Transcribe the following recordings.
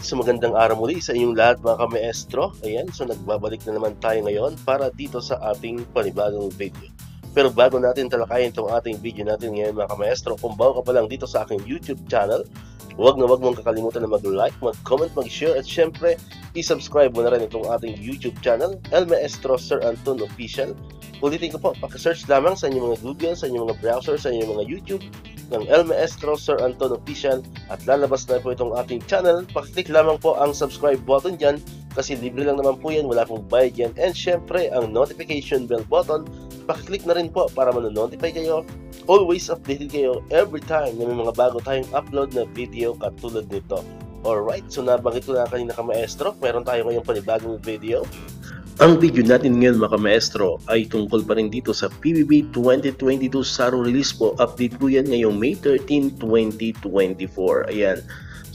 Alright, so magandang araw muli sa inyong lahat mga kamaestro. Ayan, so nagbabalik na naman tayo ngayon para dito sa ating panibagong video. Pero bago natin talakayin itong ating video natin ngayon mga kamaestro, kung bago ka pa lang dito sa aking YouTube channel, huwag mong kakalimutan na mag-like, mag-comment, mag-share at syempre, i-subscribe mo na rin itong ating YouTube channel, El Maestro Sir Anton Official. Ulitin ko po, paki-search lamang sa inyong mga Google, sa inyong mga browser, sa inyong mga YouTube ng El Maestro Sir Anton Official at lalabas na po itong ating channel. Pakiclick lamang po ang subscribe button dyan kasi libre lang naman po yan, wala pong bayad yan. And syempre, ang notification bell button, pakiclick na rin po para manonotify kayo. Always updated kayo every time na may mga bago tayong upload na video katulad nito. Alright, so nabanggit ko na kanina kamaestro, meron tayo ngayong panibagong video. Ang video natin ngayon mga maestro ay tungkol pa rin dito sa PBB 2022 SARO release po. Update po yan ngayong May 13, 2024. Ayan.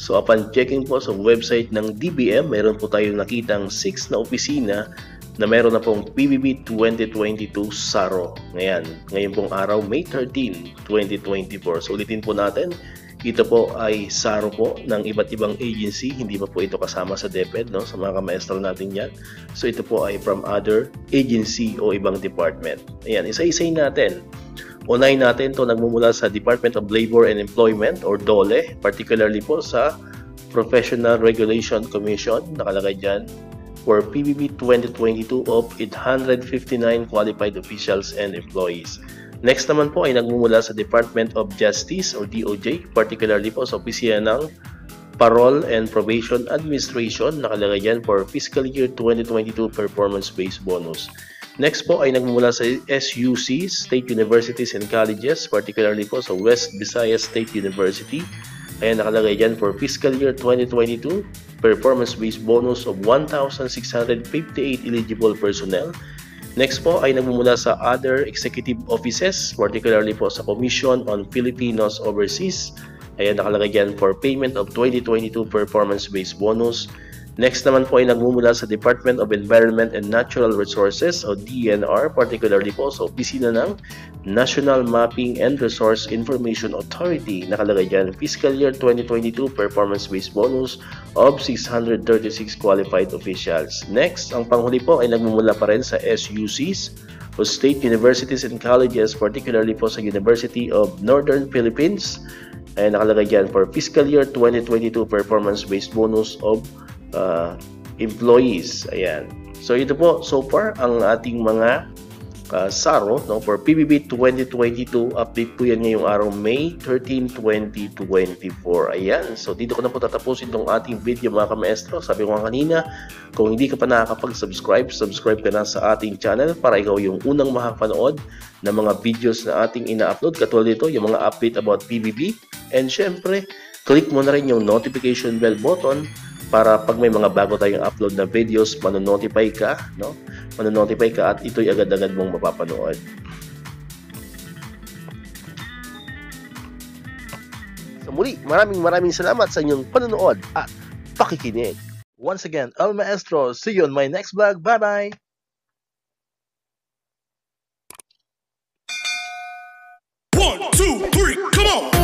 So upon checking po sa website ng DBM, meron po tayong nakitang 6 na opisina na meron na pong PBB 2022 SARO. Ngayon pong araw May 13, 2024. So ulitin po natin. Ito po ay SARO po ng iba't ibang agency, hindi pa po ito kasama sa DepEd, no? Sa mga kamaestro natin yan. So ito po ay from other agency o ibang department. Ayan, isa-isay natin. Unahin natin ito nagmumula sa Department of Labor and Employment or DOLE, particularly po sa Professional Regulation Commission, nakalagay dyan, for PBB 2022 of 859 qualified officials and employees. Next naman po ay nagmumula sa Department of Justice or DOJ, particularly po sa opisina ng Parole and Probation Administration, nakalagay dyan for Fiscal Year 2022 Performance-Based Bonus. Next po ay nagmumula sa SUC, State Universities and Colleges, particularly po sa West Visayas State University. Ayan, nakalagay dyan for Fiscal Year 2022 Performance-Based Bonus of 1,658 eligible personnel. Next po ay nagmumula sa other executive offices, particularly po sa Commission on Filipinos Overseas. Ayan, nakalagay dyan for payment of 2022 performance-based bonus. Next naman po ay nagmumula sa Department of Environment and Natural Resources o DNR, particularly po sa opisina ng National Mapping and Resource Information Authority. Nakalagay dyan Fiscal Year 2022 performance-based bonus of 636 qualified officials. Next, ang panghuli po ay nagmumula pa rin sa SUCs o State Universities and Colleges, particularly po sa University of Northern Philippines. Ay nakalagay dyan for Fiscal Year 2022 performance-based bonus of employees. Ayan. So ito po so far ang ating mga SARO, no, for PBB 2022. Update po yan ngayong araw May 13, 2024. Ayan. So dito ko na po tatapusin itong ating video mga kamaestro. Sabi ko nga kanina, kung hindi ka pa nakakapag-subscribe, subscribe ka na sa ating channel para ikaw yung unang makapanood ng mga videos na ating ina-upload. Katulad dito, yung mga update about PBB. And syempre, click mo na rin yung notification bell button para pag may mga bago tayong upload na videos, manonotify ka, no? Manonotify ka at ito'y agad-agad mong mapapanood. So muli, maraming salamat sa inyong panonood at pakikinig. Once again, El Maestro, see you on my next vlog. Bye-bye! 1, 2, 3, come on!